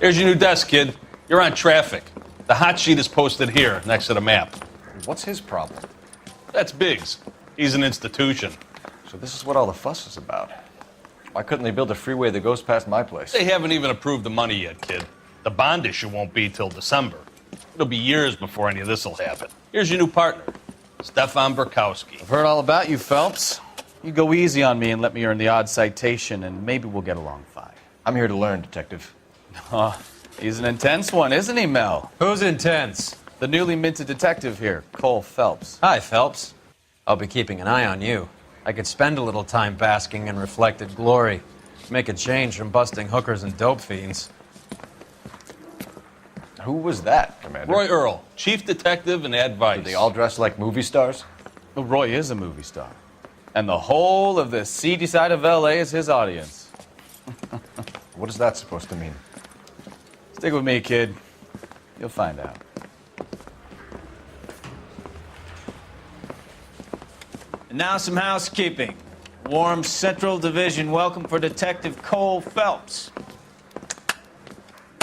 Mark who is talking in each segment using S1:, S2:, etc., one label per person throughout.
S1: Here's your new desk, kid. You're on traffic. The hot sheet is posted here, next to the map.
S2: What's his problem?
S1: That's Biggs. He's an institution.
S2: So this is what all the fuss is about. Why couldn't they build a freeway that goes past my place?
S1: They haven't even approved the money yet, kid. The bond issue won't be till December. It'll be years before any of this will happen. Here's your new partner, Stefan Burkowski.
S3: I've heard all about you, Phelps. You go easy on me and let me earn the odd citation, and maybe we'll get along fine.
S2: I'm here to learn, Detective.
S3: Oh, he's an intense one, isn't he, Mel?
S4: Who's intense?
S3: The newly minted detective here, Cole Phelps.
S4: Hi, Phelps. I'll be keeping an eye on you. I could spend a little time basking in reflected glory. Make a change from busting hookers and dope fiends.
S2: Who was that, Commander?
S1: Roy Earl, chief detective and advice.
S2: Do they all dress like movie stars?
S3: Well, Roy is a movie star. And the whole of the seedy side of L.A. is his audience.
S2: What is that supposed to mean?
S3: Stick with me, kid. You'll find out.
S5: And now some housekeeping. Warm Central Division welcome for Detective Cole Phelps.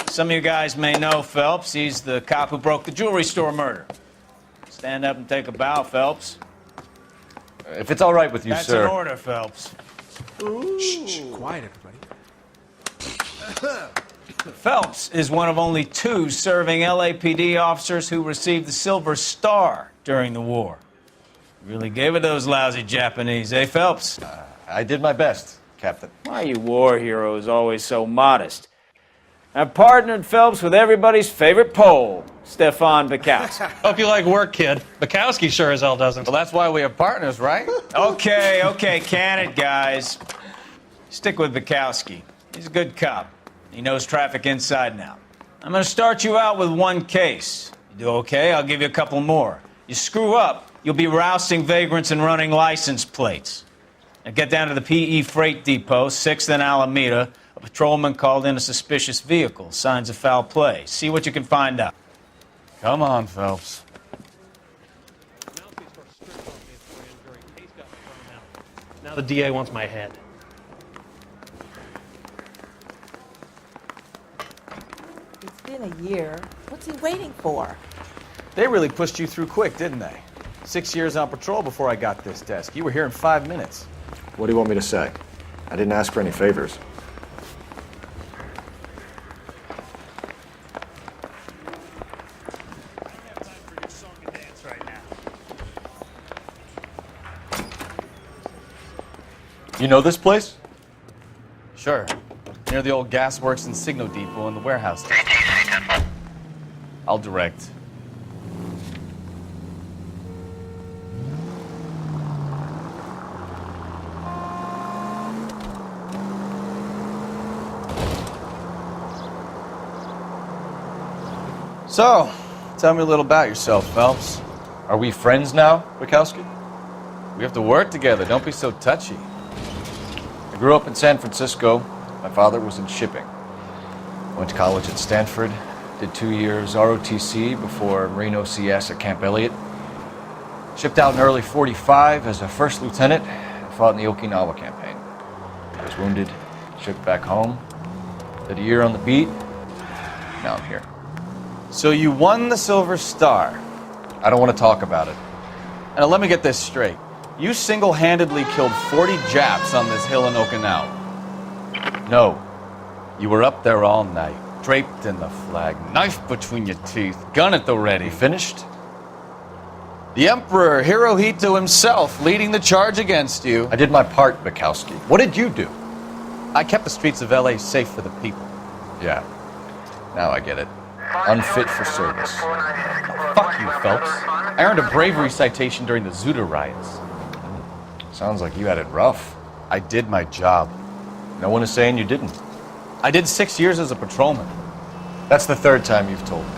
S5: Some of you guys may know Phelps. He's the cop who broke the jewelry store murder. Stand up and take a bow, Phelps.
S2: If it's all right with you,
S5: That's
S2: sir.
S5: an order, Phelps.
S6: Shh, quiet, everybody.
S5: Phelps is one of only 2 serving LAPD officers who received the Silver Star during the war. Really gave it those lousy Japanese, eh, Phelps?
S2: I did my best, Captain.
S5: Why are you war heroes always so modest? I've partnered Phelps with everybody's favorite Pole, Stefan Burkowski.
S7: Hope you like work, kid. Bukowski sure as hell doesn't.
S3: Well, that's why we have partners, right?
S5: Okay, can it, guys. Stick with Bukowski. He's a good cop. He knows traffic inside and out. I'm going to start you out with 1 case. You do okay, I'll give you a couple more. You screw up, you'll be rousting vagrants and running license plates. Now get down to the PE Freight Depot, 6th and Alameda. A patrolman called in a suspicious vehicle. Signs of foul play. See what you can find out.
S3: Come on, Phelps.
S7: Now the DA wants my head.
S8: It's been a year. What's he waiting for?
S3: They really pushed you through quick, didn't they? 6 years on patrol before I got this desk. You were here in 5 minutes.
S2: What do you want me to say? I didn't ask for any favors. You know this place?
S3: Sure. Near the old gas works and signal depot and the warehouse. I'll direct. So, tell me a little about yourself, Phelps.
S2: Are we friends now, Burkowski?
S3: We have to work together. Don't be so touchy.
S2: I grew up in San Francisco. My father was in shipping. Went to college at Stanford. Did 2 years ROTC before Marine OCS at Camp Elliott. Shipped out in early '45 as a first lieutenant and fought in the Okinawa campaign. I was wounded, shipped back home. Did a year on the beat. Now I'm here.
S3: So you won the Silver Star.
S2: I don't want to talk about it.
S3: Now let me get this straight. You single-handedly killed 40 Japs on this hill in Okinawa.
S2: No.
S3: You were up there all night, draped in the flag, knife between your teeth, gun at the ready.
S2: You finished?
S3: The Emperor Hirohito himself leading the charge against you.
S2: I did my part, Bukowski. What did you do?
S3: I kept the streets of L.A. safe for the people.
S2: Yeah. Now I get it. Unfit for service.
S3: Fuck you, Phelps. I earned a bravery citation during the Zuda riots.
S2: Sounds like you had it rough.
S3: I did my job.
S2: No one is saying you didn't.
S3: I did 6 years as a patrolman.
S2: That's the 3rd time you've told me.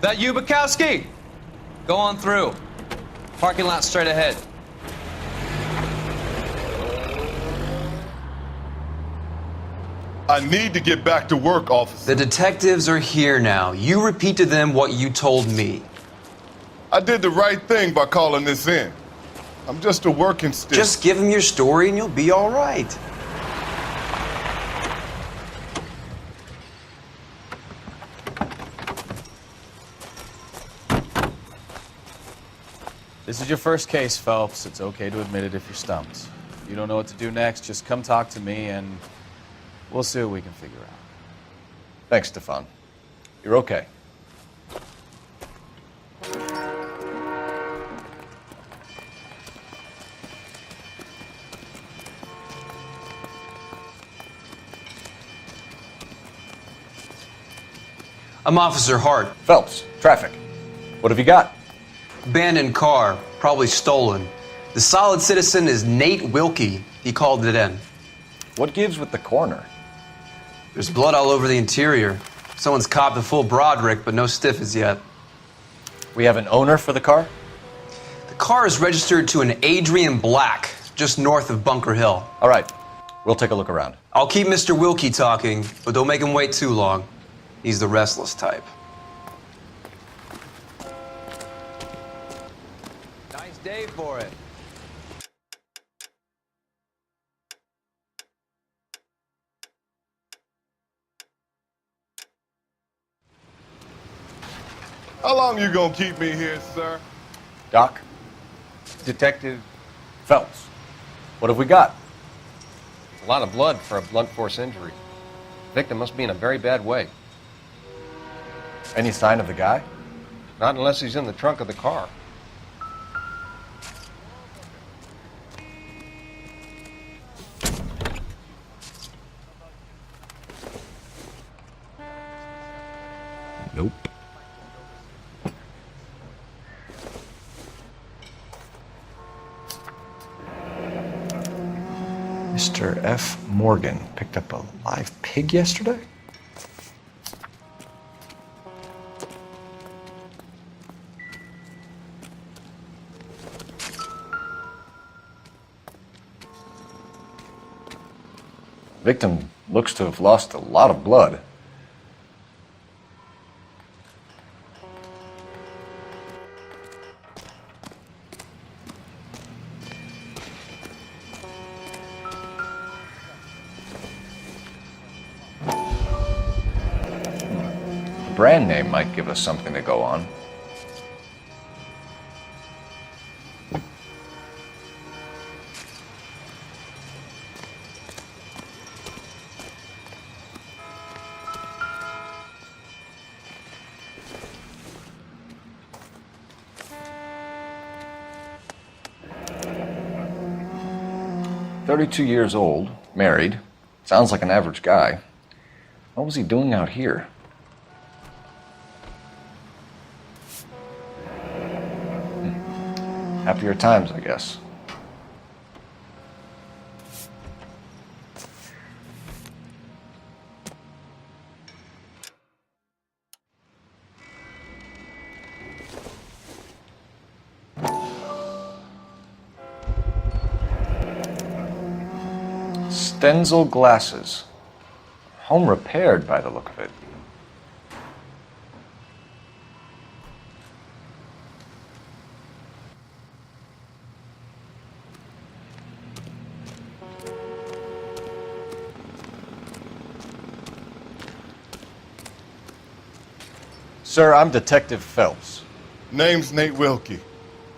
S4: That you, Bukowski? Go on through. Parking lot straight ahead.
S9: I need to get back to work, officer.
S10: The detectives are here now. You repeat to them what you told me.
S9: I did the right thing by calling this in. I'm just a working stick.
S10: Just give them your story and you'll be all right.
S3: This is your first case, Phelps. It's okay to admit it if you're stumped. If you don't know what to do next, just come talk to me and we'll see what we can figure out.
S2: Thanks, Stefan. You're okay.
S10: I'm Officer Hart.
S2: Phelps, traffic. What have you got?
S10: Abandoned car, probably stolen. The solid citizen is Nate Wilkie. He called it in.
S2: What gives with the coroner?
S10: There's blood all over the interior. Someone's copped a full Broderick, but no stiff as yet.
S2: We have an owner for the car?
S10: The car is registered to an Adrian Black, just north of Bunker Hill.
S2: All right, we'll take a look around.
S10: I'll keep Mr. Wilkie talking, but don't make him wait too long. He's the restless type.
S4: Nice day for it.
S9: How long you gonna keep me here, sir?
S2: Doc?
S11: Detective,
S2: Phelps. What have we got?
S11: a lot of blood for a blunt force injury. Victim must be in a very bad way.
S2: Any sign of the guy?
S11: Not unless he's in the trunk of the car.
S2: Nope. Mr. F. Morgan picked up a live pig yesterday? Victim looks to have lost a lot of blood. The brand name might give us something to go on. "32 years old, married, sounds like an average guy. What was he doing out here?" Happier times, I guess. Stenzel glasses. Home repaired by the look of it. Sir, I'm Detective Phelps.
S9: Name's Nate Wilkie.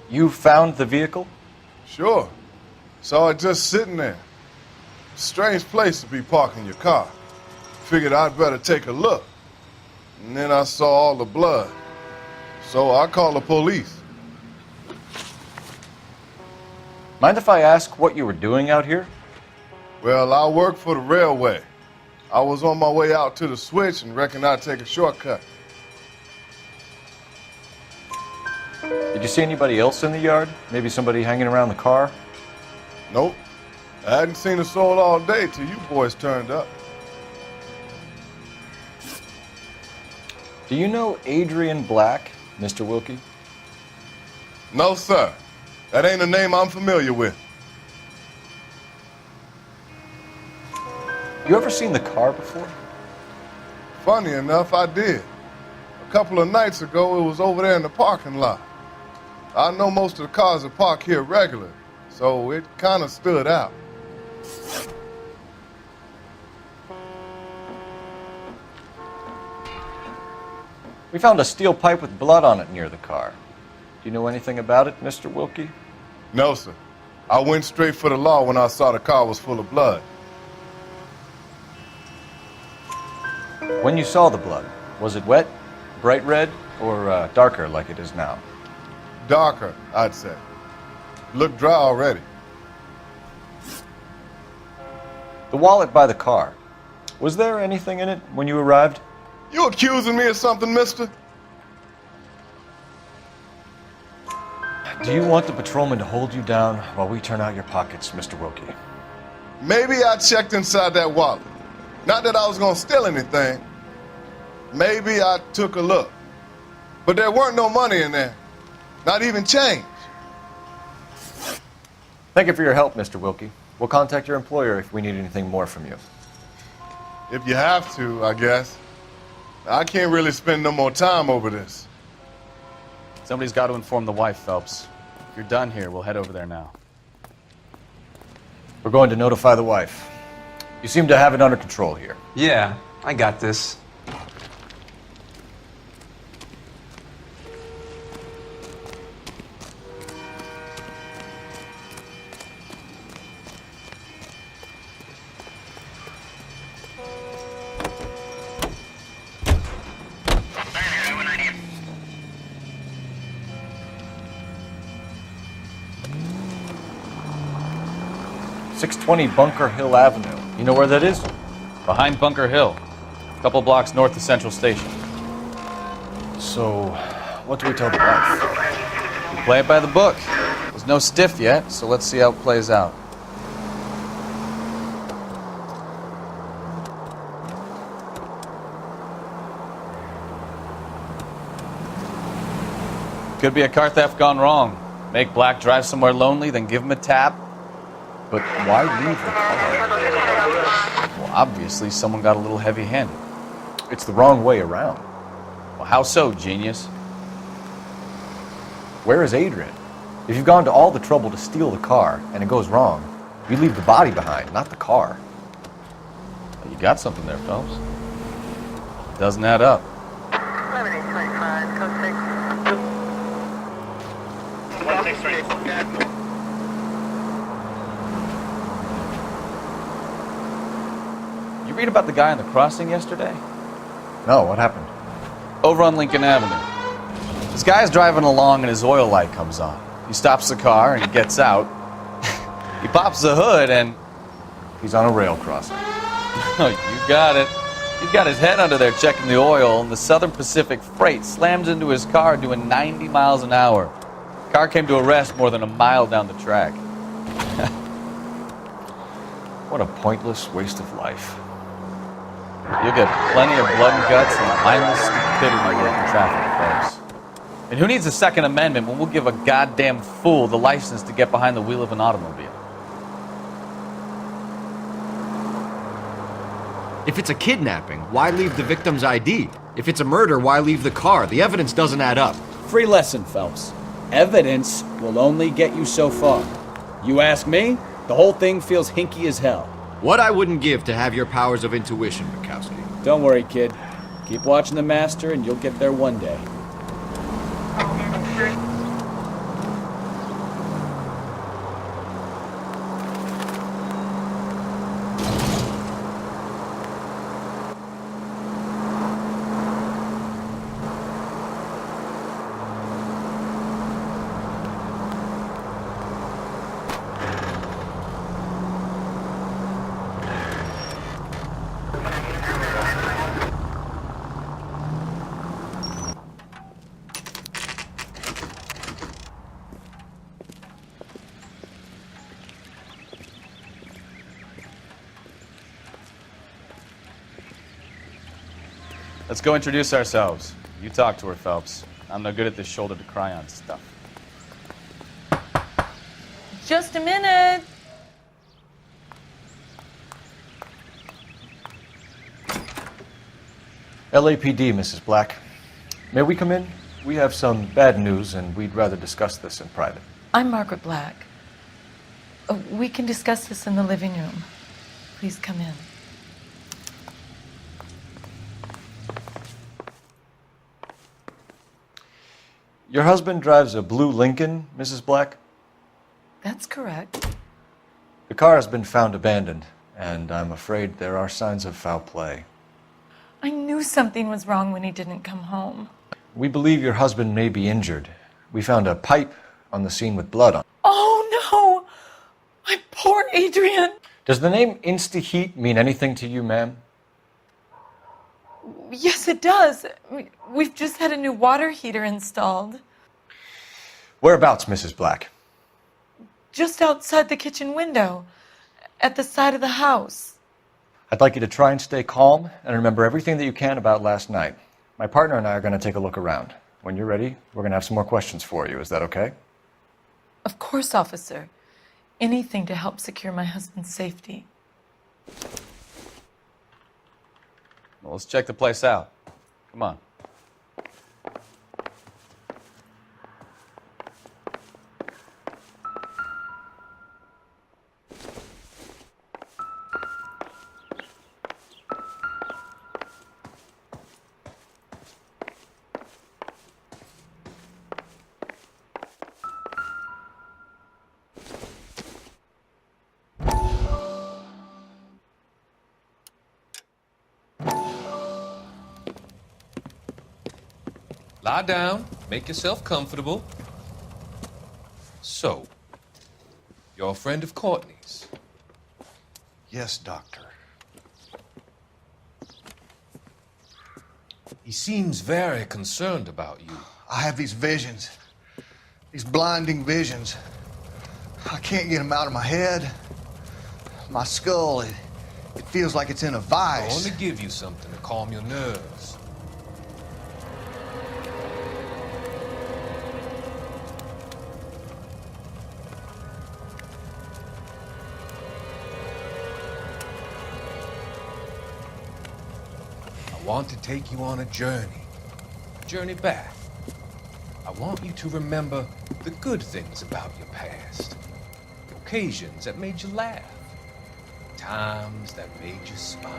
S2: You found the vehicle?
S9: Sure. Saw it just sitting there. Strange place to be parking your car. Figured I'd better take a look. And then I saw all the blood. So I called the police.
S2: Mind if I ask what you were doing out here?
S9: Well, I work for the railway. I was on my way out to the switch and reckoned I'd take a shortcut.
S2: Did you see anybody else in the yard? Maybe somebody hanging around the car?
S9: Nope. I hadn't seen a soul all day till you boys turned up.
S2: Do you know Adrian Black, Mr. Wilkie?
S9: No, sir. That ain't a name I'm familiar with.
S2: You ever seen the car before?
S9: Funny enough, I did. A couple of nights ago, it was over there in the parking lot. I know most of the cars are parked here regular, so it kind of stood out.
S2: We found a steel pipe with blood on it near the car. Do you know anything about it, Mr. Wilkie?
S9: No, sir. I went straight for the law when I saw the car was full of blood.
S2: When you saw the blood, was it wet, bright red, or darker like it is now?
S9: Darker, I'd say. Looked dry already.
S2: The wallet by the car. Was there anything in it when you arrived?
S9: You accusing me of something, mister?
S2: Do you want the patrolman to hold you down while we turn out your pockets, Mr. Wilkie?
S9: Maybe I checked inside that wallet. Not that I was gonna steal anything. Maybe I took a look. But there weren't no money in there. Not even change.
S2: Thank you for your help, Mr. Wilkie. We'll contact your employer if we need anything more from you.
S9: If you have to, I guess. I can't really spend no more time over this.
S3: Somebody's got to inform the wife, Phelps. If you're done here, we'll head over there now.
S2: We're going to notify the wife. You seem to have it under control here.
S10: Yeah, I got this.
S2: .620 Bunker Hill Avenue. You know where that is?
S3: Behind Bunker Hill, a couple blocks north of Central Station.
S2: So, what do we tell the wife?
S3: We play it by the book. There's no stiff yet, so let's see how it plays out. Could be a car theft gone wrong. Make Black drive somewhere lonely, then give him a tap.
S2: But why leave the car?
S3: Well, obviously, someone got a little heavy-handed.
S2: It's the wrong way around.
S3: Well, how so, genius?
S2: Where is Adrian? If you've gone to all the trouble to steal the car and it goes wrong, you leave the body behind, not the car.
S3: You got something there, Phelps. Doesn't add up.
S12: 11:25, code 6. 163.
S3: You read about the guy on the crossing yesterday?
S2: No, what happened?
S3: Over on Lincoln Avenue. This guy's driving along and his oil light comes on. He stops the car and he gets out. He pops the hood and...
S2: He's on a rail crossing.
S3: Oh, you got it. He's got his head under there checking the oil, and the Southern Pacific Freight slams into his car doing 90 miles an hour. The car came to a rest more than a mile down the track.
S2: What a pointless waste of life.
S3: You'll get plenty of blood and guts and mindless stupidity working traffic, folks. And who needs a Second Amendment when we'll give a goddamn fool the license to get behind the wheel of an automobile?
S13: If it's a kidnapping, why leave the victim's ID? If it's a murder, why leave the car? The evidence doesn't add up.
S14: Free lesson, Phelps. Evidence will only get you so far. You ask me, the whole thing feels hinky as hell.
S13: What I wouldn't give to have your powers of intuition, Bukowski.
S14: Don't worry, kid. Keep watching the master and you'll get there one day.
S3: Let's go introduce ourselves. You talk to her, Phelps. I'm no good at this shoulder to cry on stuff.
S8: Just a minute.
S2: LAPD, Mrs. Black. May we come in? We have some bad news, and we'd rather discuss this in private.
S15: I'm Margaret Black. We can discuss this in the living room. Please come in.
S2: Your husband drives a blue Lincoln, Mrs. Black?
S15: That's correct.
S2: The car has been found abandoned, and I'm afraid there are signs of foul play.
S15: I knew something was wrong when he didn't come home.
S2: We believe your husband may be injured. We found a pipe on the scene with blood on it.
S15: Oh no! My poor Adrian!
S2: Does the name Insta-Heat mean anything to you, ma'am?
S15: Yes, it does. We've just had a new water heater installed.
S2: Whereabouts, Mrs. Black?
S15: Just outside the kitchen window, at the side of the house.
S2: I'd like you to try and stay calm and remember everything that you can about last night. My partner and I are going to take a look around. When you're ready, we're going to have some more questions for you. Is that okay?
S15: Of course, officer. Anything to help secure my husband's safety.
S3: Well, let's check the place out. Come on.
S16: Lie down, make yourself comfortable. So, you're a friend of Courtney's?
S17: Yes, Doctor.
S16: He seems very concerned about you.
S17: I have these visions, these blinding visions. I can't get them out of my head. My skull, it feels like it's in a
S16: I
S17: vice.
S16: want to give you something to calm your nerves. I want to take you on a journey back. I want you to remember the good things about your past, occasions that made you laugh, times that made you smile.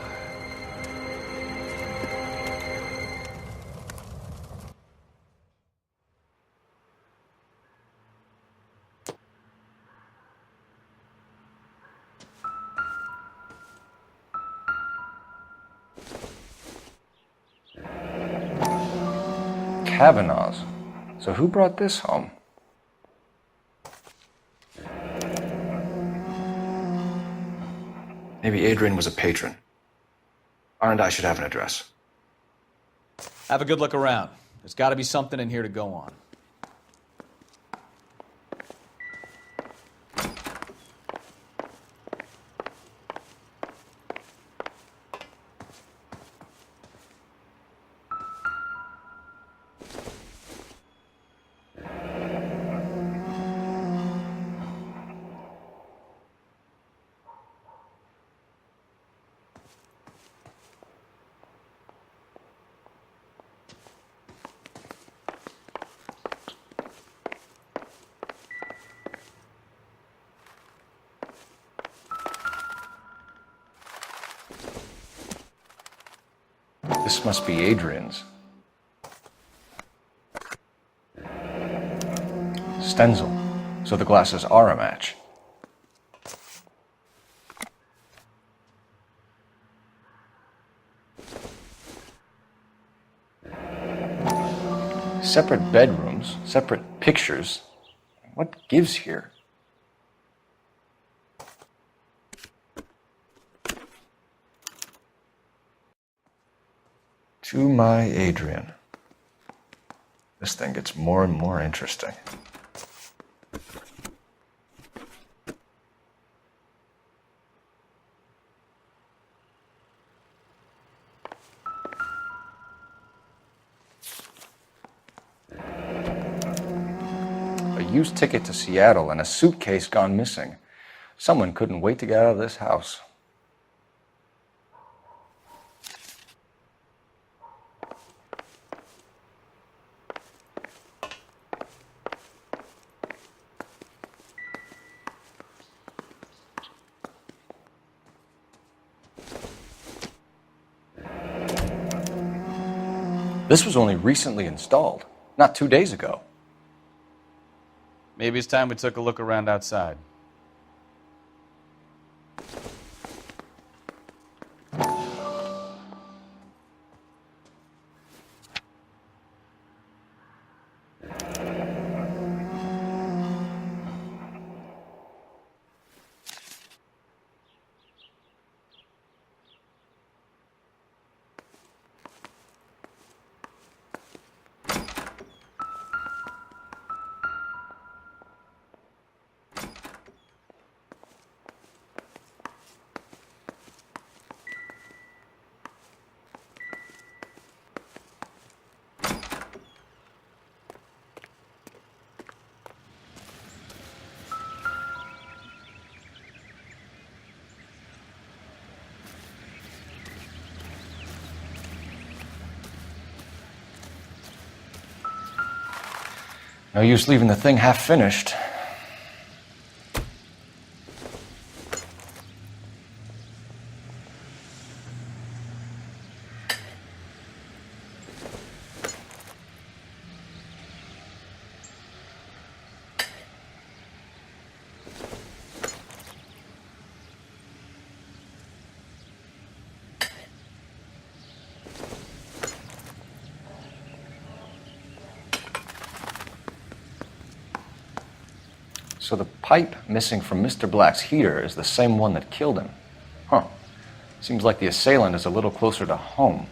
S2: Kavanaugh's. So who brought this home? Maybe Adrian was a patron. R&I should have an address.
S14: Have a good look around. There's got to be something in here to go on.
S2: This must be Adrian's. Stenzel. So the glasses are a match. Separate bedrooms, separate pictures. What gives here? To my Adrian. This thing gets more and more interesting. used ticket to Seattle, and a suitcase gone missing. Someone couldn't wait to get out of this house. This was only recently installed, not 2 days ago.
S3: Maybe it's time we took a look around outside.
S2: No use leaving the thing half finished. So the pipe missing from Mr. Black's heater is the same one that killed him. Huh. Seems like the assailant is a little closer to home.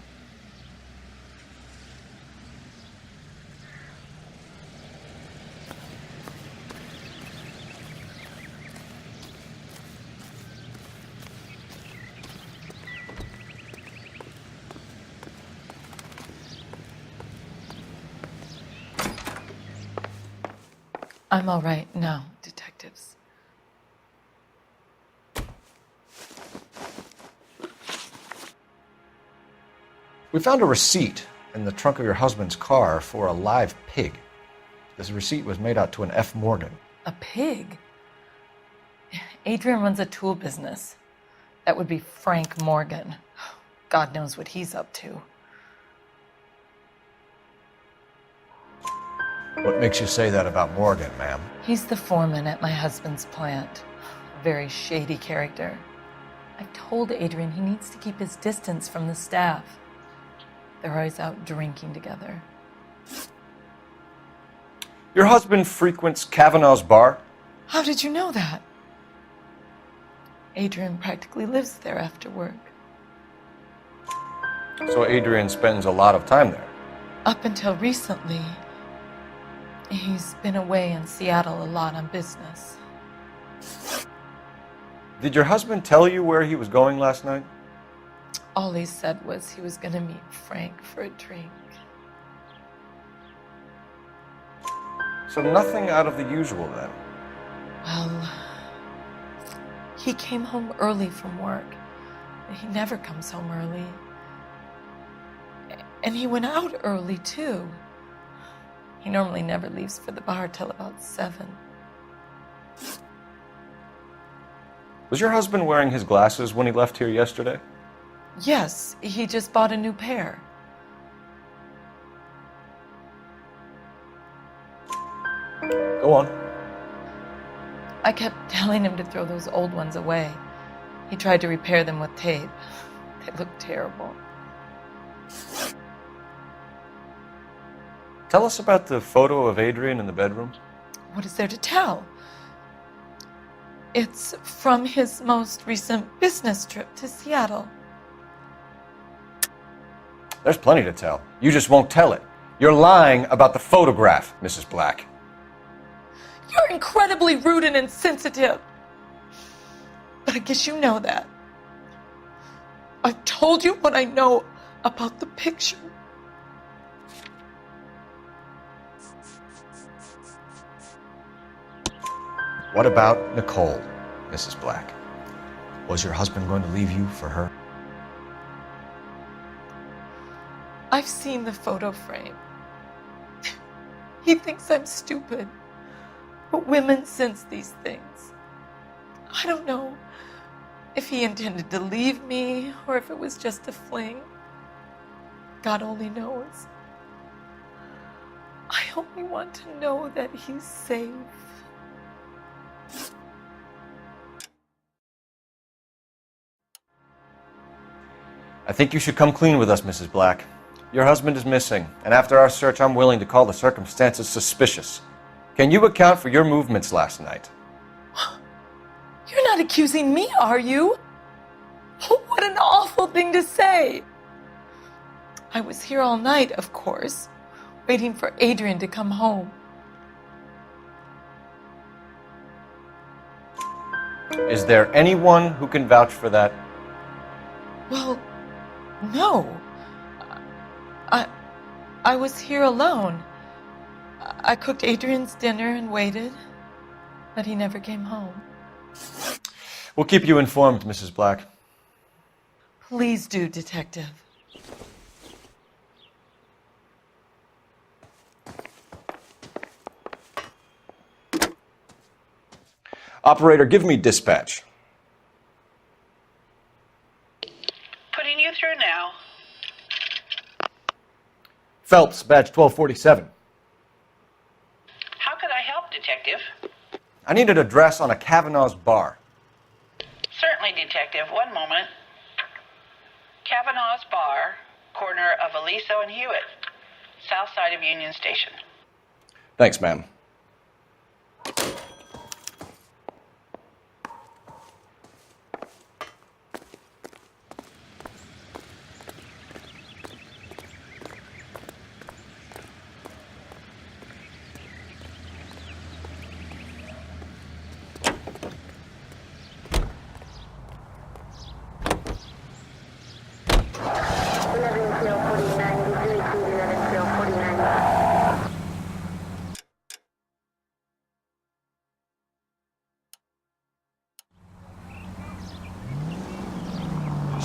S15: I'm all right now, detectives.
S2: We found a receipt in the trunk of your husband's car for a live pig. This receipt was made out to an F. Morgan.
S15: A pig? Adrian runs a tool business. That would be Frank Morgan. God knows what he's up to.
S2: What makes you say that about Morgan, ma'am?
S15: He's the foreman at my husband's plant. A very shady character. I've told Adrian he needs to keep his distance from the staff. They're always out drinking together.
S2: Your husband frequents Kavanaugh's bar?
S15: How did you know that? Adrian practically lives there after work.
S2: So Adrian spends a lot of time there?
S15: Up until recently, he's been away in Seattle a lot on business.
S2: Did your husband tell you where he was going last night?
S15: All he said was he was going to meet Frank for a drink.
S2: So nothing out of the usual then?
S15: Well, he came home early from work. He never comes home early. And he went out early, too. He normally never leaves for the bar till about 7.
S2: Was your husband wearing his glasses when he left here yesterday?
S15: Yes, he just bought a new pair.
S2: Go on.
S15: I kept telling him to throw those old ones away. He tried to repair them with tape. They looked terrible.
S2: Tell us about the photo of Adrian in the bedroom.
S15: What is there to tell? It's from his most recent business trip to Seattle.
S2: There's plenty to tell. You just won't tell it. You're lying about the photograph, Mrs. Black.
S15: You're incredibly rude and insensitive. But I guess you know that. I've told you what I know about the picture.
S2: What about Nicole, Mrs. Black? Was your husband going to leave you for her?
S15: I've seen the photo frame. He thinks I'm stupid. But women sense these things. I don't know if he intended to leave me or if it was just a fling. God only knows. I only want to know that he's safe.
S2: I think you should come clean with us, Mrs. Black. Your husband is missing, and after our search, I'm willing to call the circumstances suspicious. Can you account for your movements last night?
S15: You're not accusing me, are you? What an awful thing to say. I was here all night, of course, waiting for Adrian to come home.
S2: Is there anyone who can vouch for that?
S15: Well, no. I was here alone. I cooked Adrian's dinner and waited, but he never came home.
S2: We'll keep you informed, Mrs. Black.
S15: Please do, Detective.
S2: Operator, give me dispatch.
S18: Putting you through now.
S2: Phelps, badge 1247.
S18: How could I help, Detective?
S2: I need an address on a Kavanaugh's bar.
S18: Certainly, Detective. One moment. Kavanaugh's Bar, corner of Aliso and Hewitt, south side of Union Station.
S2: Thanks, ma'am.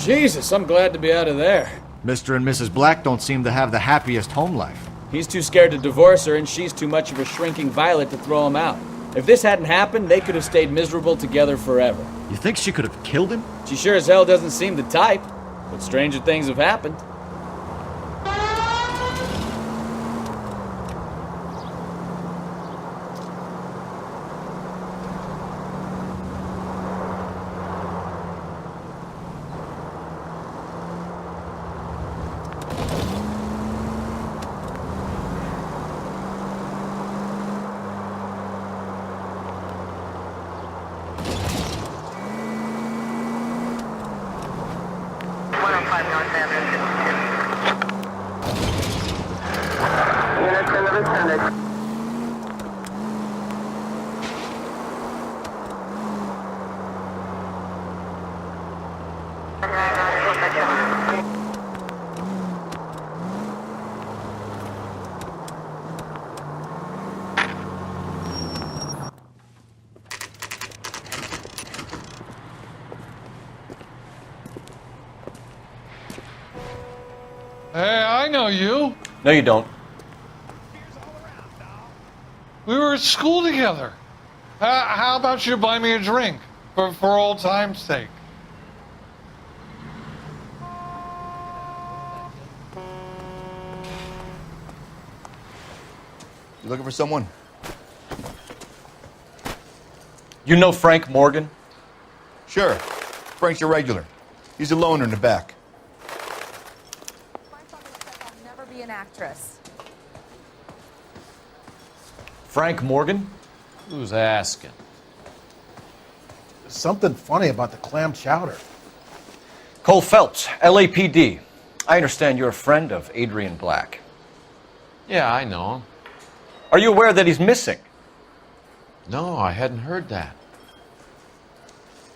S14: Jesus, I'm glad to be out of there.
S13: Mr. and Mrs. Black don't seem to have the happiest home life.
S14: He's too scared to divorce her, and she's too much of a shrinking violet to throw him out. If this hadn't happened, they could have stayed miserable together forever.
S13: You think she could have killed him?
S14: She sure as hell doesn't seem the type, but stranger things have happened.
S19: Hey, I know you.
S2: No, you don't.
S19: We were at school together. How about you buy me a drink for old time's sake?
S13: You looking for someone?
S2: You know Frank Morgan?
S13: Sure. Frank's your regular. He's a loner in the back.
S8: I'll never be an actress.
S2: Frank Morgan?
S3: Who's asking?
S6: There's something funny about the clam chowder.
S2: Cole Phelps, LAPD. I understand you're a friend of Adrian Black.
S4: Yeah, I know him.
S2: Are you aware that he's missing?
S4: No, I hadn't heard that.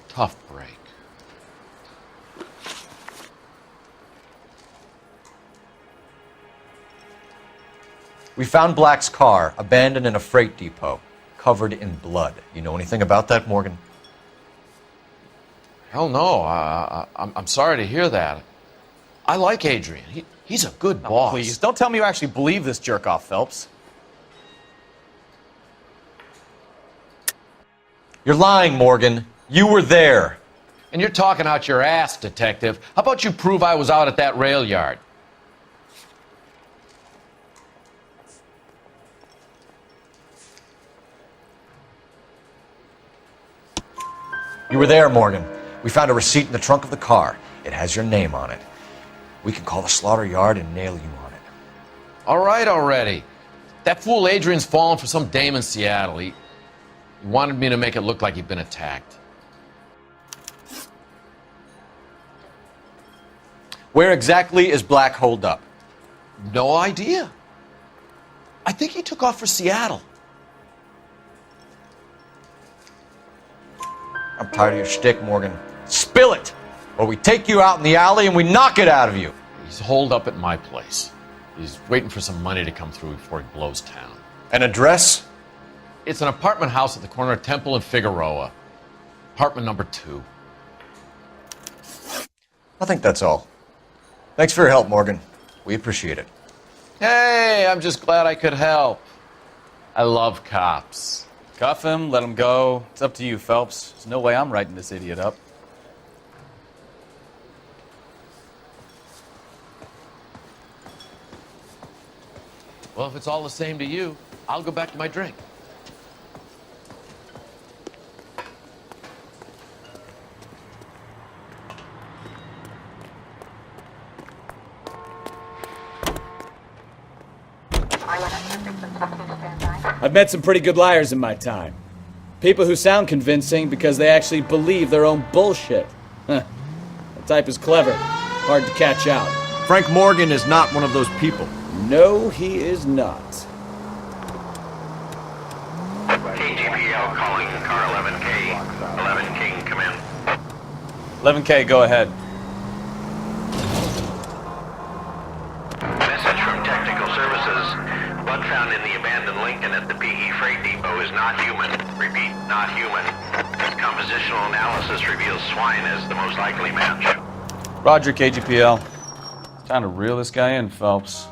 S4: Tough break.
S2: We found Black's car abandoned in a freight depot. covered in blood. You know anything about that, Morgan?
S4: Hell no. I'm sorry to hear that. I like Adrian. He's a good boss.
S3: Please, don't tell me you actually believe this jerk-off, Phelps.
S2: You're lying, Morgan. You were there.
S4: And you're talking out your ass, detective. How about you prove I was out at that rail yard?
S2: You were there, Morgan. We found a receipt in the trunk of the car. It has your name on it. We can call the slaughter yard and nail you on it.
S4: All right already. That fool Adrian's fallen for some dame in Seattle. He wanted me to make it look like he'd been attacked.
S2: Where exactly is Black holed up?
S4: No idea. I think he took off for Seattle.
S2: I'm tired of your shtick, Morgan. Spill it! Or we take you out in the alley and we knock it out of you.
S4: He's holed up at my place. He's waiting for some money to come through before he blows town.
S2: An address?
S4: It's an apartment house at the corner of Temple and Figueroa. Apartment number 2.
S2: I think that's all. Thanks for your help, Morgan. We appreciate it.
S4: Hey, I'm just glad I could help. I love cops.
S3: Cuff him, let him go. It's up to you, Phelps. There's no way I'm writing this idiot up.
S4: Well, if it's all the same to you, I'll go back to my drink.
S14: I've met some pretty good liars in my time. People who sound convincing because they actually believe their own bullshit. That type is clever. Hard to catch out.
S13: Frank Morgan is not one of those people.
S14: No, he is not.
S12: KGPL calling car 11K. 11 King, come in.
S3: 11K, go ahead.
S12: Message from Technical Services. Blood found in the abandoned Lincoln at the PE Freight Depot is not human. Repeat, not human. Compositional analysis reveals swine as the most likely match.
S3: Roger, KGPL. It's time to reel this guy in, Phelps.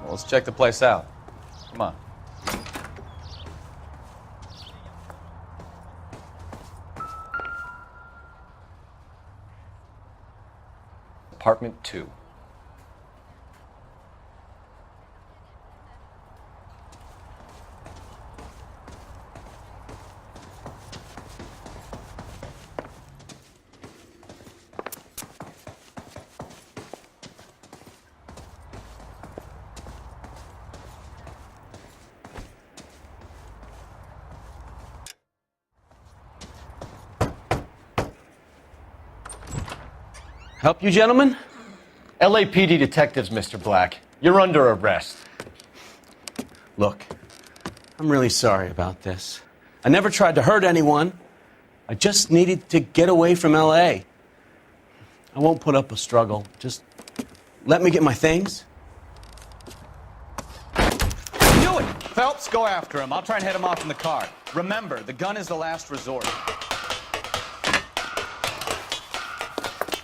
S3: Let's check the place out. Come on.
S2: Apartment 2.
S20: Help you, gentlemen?
S2: LAPD detectives, Mr. Black. You're under arrest.
S20: Look, I'm really sorry about this. I never tried to hurt anyone. I just needed to get away from LA. I won't put up a struggle. Just let me get my things.
S3: Do it! Phelps, go after him. I'll try and head him off in the car. Remember, the gun is the last resort.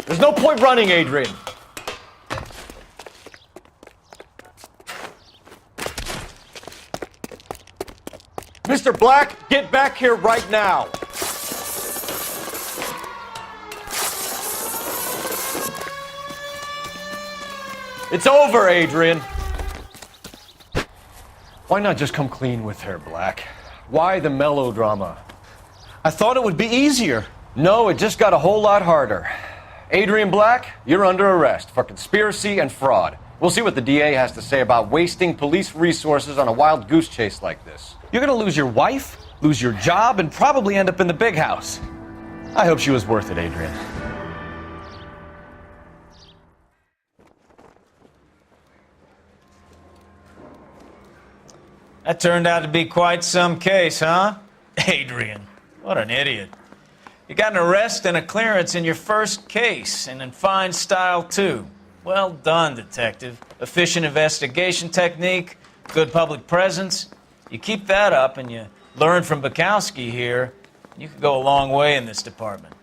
S2: There's no point running, Adrian. Mr. Black, get back here right now. It's over, Adrian. Why not just come clean with her, Black? Why the melodrama?
S20: I thought it would be easier.
S2: No, it just got a whole lot harder. Adrian Black, you're under arrest for conspiracy and fraud. We'll see what the DA has to say about wasting police resources on a wild goose chase like this.
S3: You're gonna lose your wife, lose your job, and probably end up in the big house. I hope she was worth it, Adrian.
S5: That turned out to be quite some case, huh? Adrian, what an idiot. You got an arrest and a clearance in your first case, and in fine style, too. Well done, detective. Efficient investigation technique, good public presence. You keep that up and you learn from Bukowski here, you could go a long way in this department.